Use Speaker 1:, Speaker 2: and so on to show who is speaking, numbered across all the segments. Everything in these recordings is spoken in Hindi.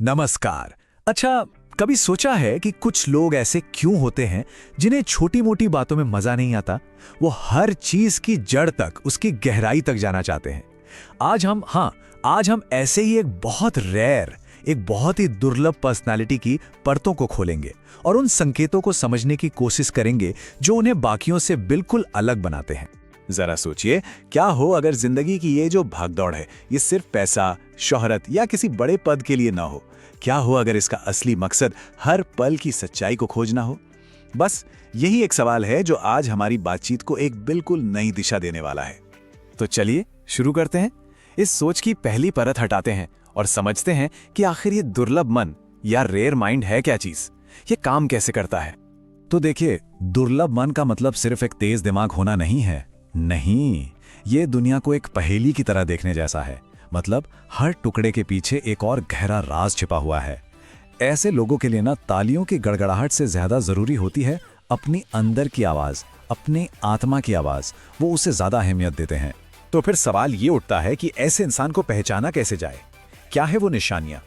Speaker 1: नमस्कार। अच्छा, कभी सोचा है कि कुछ लोग ऐसे क्यों होते हैं जिन्हें छोटी मोटी बातों में मजा नहीं आता? वो हर चीज की जड़ तक, उसकी गहराई तक जाना चाहते हैं। आज हम ऐसे ही एक बहुत ही दुर्लभ पर्सनालिटी की परतों को खोलेंगे और उन संकेतों को समझने की कोशिश करेंगे जो उन्हें बाकियों से बिल्कुल अलग बनाते हैं। जरा सोचिए, क्या हो अगर जिंदगी की ये जो भागदौड़ है, ये सिर्फ पैसा, शोहरत या किसी बड़े पद के लिए ना हो? क्या हो अगर इसका असली मकसद हर पल की सच्चाई को खोजना हो? बस यही एक सवाल है जो आज हमारी बातचीत को एक बिल्कुल नई दिशा देने वाला है। तो चलिए शुरू करते हैं। इस सोच की पहली परत हटाते हैं और समझते हैं कि आखिर ये दुर्लभ मन या रेयर माइंड है क्या चीज, ये काम कैसे करता है। तो देखिए, दुर्लभ मन का मतलब सिर्फ एक तेज दिमाग होना नहीं है। नहीं, ये दुनिया को एक पहेली की तरह देखने जैसा है। मतलब हर टुकड़े के पीछे एक और गहरा राज छिपा हुआ है। ऐसे लोगों के लिए ना तालियों की गड़गड़ाहट से ज्यादा जरूरी होती है अपनी अंदर की आवाज, अपनी आत्मा की आवाज। वो उसे ज्यादा अहमियत देते हैं। तो फिर सवाल ये उठता है कि ऐसे इंसान को पहचाना कैसे जाए? क्या है वो निशानियां?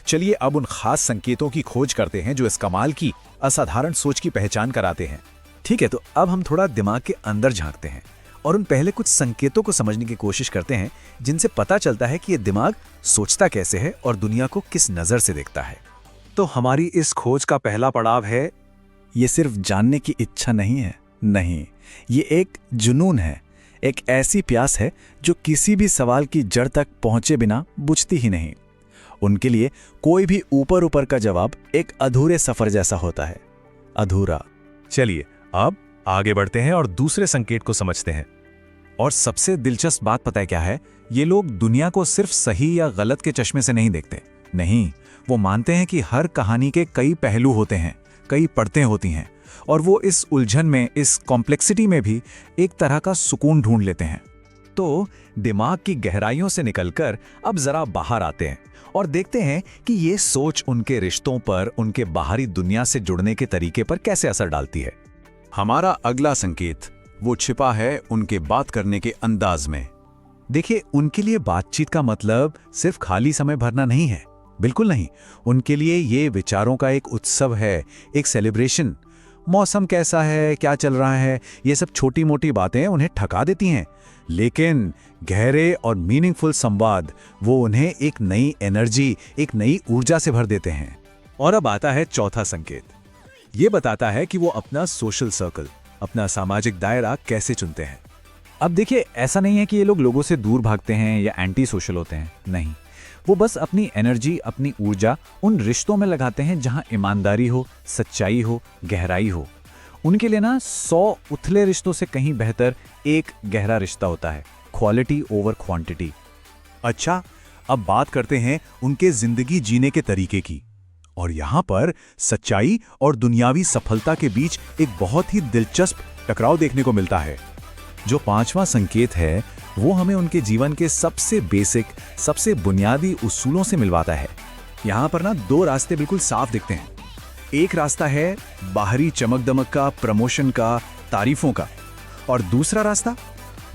Speaker 1: चलिए अब उन खास संकेतों की खोज करते हैं जो इस कमाल की असाधारण सोच की पहचान कराते हैं। ठीक है, तो अब हम थोड़ा दिमाग के अंदर झांकते हैं और उन पहले कुछ संकेतों को समझने की कोशिश करते हैं जिनसे पता चलता है कि ये दिमाग सोचता कैसे है और दुनिया को किस नजर से देखता है। तो हमारी इस खोज का पहला पड़ाव है, ये सिर्फ जानने की इच्छा नहीं है। नहीं, ये एक जुनून है, एक ऐसी प्यास है जो किसी भी सवाल की जड़ तक पहुंचे बिना बुझती ही नहीं। उनके लिए कोई भी ऊपर ऊपर का जवाब एक अधूरे सफर जैसा होता है, अधूरा।
Speaker 2: चलिए अब आगे बढ़ते हैं और दूसरे संकेत को समझते हैं।
Speaker 1: और सबसे दिलचस्प बात पता है क्या है? ये लोग दुनिया को सिर्फ सही या गलत के चश्मे से नहीं देखते। नहीं, वो मानते हैं कि हर कहानी के कई पहलू होते हैं, कई परतें होती हैं, और वो इस उलझन में, इस कॉम्प्लेक्सिटी में भी एक तरह का सुकून ढूंढ लेते हैं। तो दिमाग की गहराइयों से निकलकर अब जरा बाहर आते हैं और देखते हैं कि ये सोच उनके रिश्तों पर, उनके बाहरी दुनिया से जुड़ने के तरीके पर कैसे असर डालती है। हमारा अगला संकेत वो छिपा है उनके बात करने के अंदाज में। देखिए, उनके लिए बातचीत का मतलब सिर्फ खाली समय भरना नहीं है, बिल्कुल नहीं। उनके लिए ये विचारों का एक उत्सव है, एक सेलिब्रेशन। मौसम कैसा है, क्या चल रहा है, ये सब छोटी मोटी बातें उन्हें थका देती हैं, लेकिन गहरे और मीनिंगफुल संवाद वो उन्हें एक नई एनर्जी, एक नई ऊर्जा से भर देते हैं। और अब आता है चौथा संकेत। ये बताता है कि वो अपना सोशल सर्कल, अपना सामाजिक दायरा कैसे चुनते हैं। अब देखिए, ऐसा नहीं है कि ये लोग लोगों से दूर भागते हैं या एंटी सोशल होते हैं। नहीं, वो बस अपनी एनर्जी, अपनी ऊर्जा उन रिश्तों में लगाते हैं जहां ईमानदारी हो, सच्चाई हो, गहराई हो। उनके लिए ना 100 उथले रिश्तों से कहीं बेहतर एक गहरा रिश्ता होता है, क्वालिटी ओवर क्वांटिटी। अच्छा, अब बात करते हैं उनके जिंदगी जीने के तरीके की। और यहां पर सच्चाई और दुनियावी सफलता के बीच एक बहुत ही दिलचस्प टकराव देखने को मिलता है। जो पांचवा संकेत है वो हमें उनके जीवन के सबसे बेसिक, सबसे बुनियादी उसूलों से मिलवाता है। यहां पर ना 2 रास्ते बिल्कुल साफ दिखते हैं। एक रास्ता है बाहरी चमक दमक का, प्रमोशन का, तारीफों का, और दूसरा रास्ता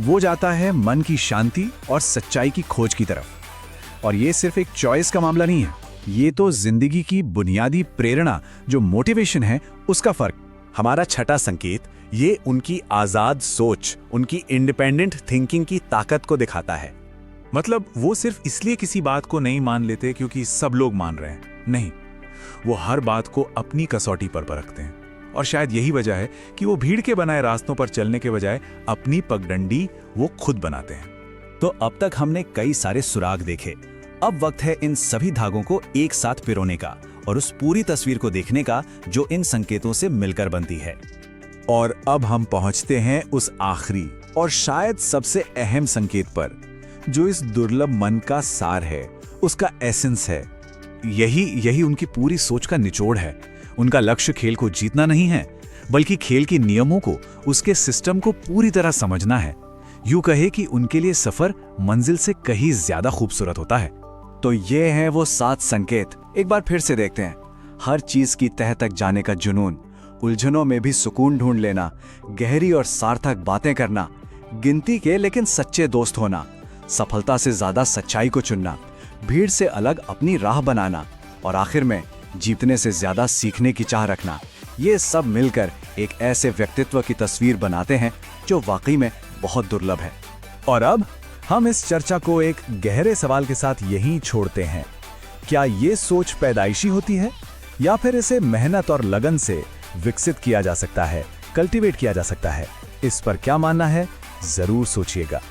Speaker 1: वो जाता है मन की शांति और सच्चाई की खोज की तरफ। और ये सिर्फ एक चॉइस का मामला नहीं है, ये तो जिंदगी की बुनियादी प्रेरणा, जो मोटिवेशन है, उसका फर्क। हमारा छठा संकेत ये उनकी आजाद सोच, उनकी इंडिपेंडेंट थिंकिंग की ताकत को दिखाता है। मतलब वो सिर्फ इसलिए किसी बात को नहीं मान लेते क्योंकि सब लोग मान रहे हैं। नहीं, वो हर बात को अपनी कसौटी पर परखते हैं। और शायद यही वजह है कि वो भीड़ के बनाए रास्तों पर चलने के बजाय अपनी पगडंडी वो खुद बनाते हैं। तो अब तक हमने कई सारे सुराग देखे। अब वक्त है इन सभी धागों को एक साथ पिरोने का और उस पूरी तस्वीर को देखने का जो इन संकेतों से मिलकर बनती है। और अब हम पहुंचते हैं उस आखिरी और शायद सबसे अहम संकेत पर, जो इस दुर्लभ मन का सार है, उसका एसेंस है। यही उनकी पूरी सोच का निचोड़ है। उनका लक्ष्य खेल को जीतना नहीं है, बल्कि खेल के नियमों को, उसके सिस्टम को पूरी तरह समझना है। यूं कहे कि उनके लिए सफर मंजिल से कहीं ज्यादा खूबसूरत होता है। तो ये हैं वो 7 संकेत। एक बार फिर से देखते हैं। हर चीज की तह तक जाने का जुनून, उलझनों में भी सुकून ढूंढ लेना, गहरी और सार्थक बातें करना, गिनती के लेकिन सच्चे दोस्त होना, सफलता से ज्यादा सच्चाई को चुनना, भीड़ से अलग अपनी राह बनाना,
Speaker 3: और आखिर में जीतने से ज्यादा सीखने की चाह रखना, ये सब मिलकर एक ऐसे व्यक्तित्व की तस्वीर बनाते हैं जो वाकई में बहुत दुर्लभ है।
Speaker 2: और अब हम इस चर्चा को एक गहरे सवाल के साथ यहीं छोड़ते हैं। क्या ये सोच पैदाइशी होती है या फिर इसे मेहनत और लगन से विकसित किया जा सकता है, कल्टीवेट किया जा सकता है? इस पर क्या मानना है, जरूर सोचिएगा।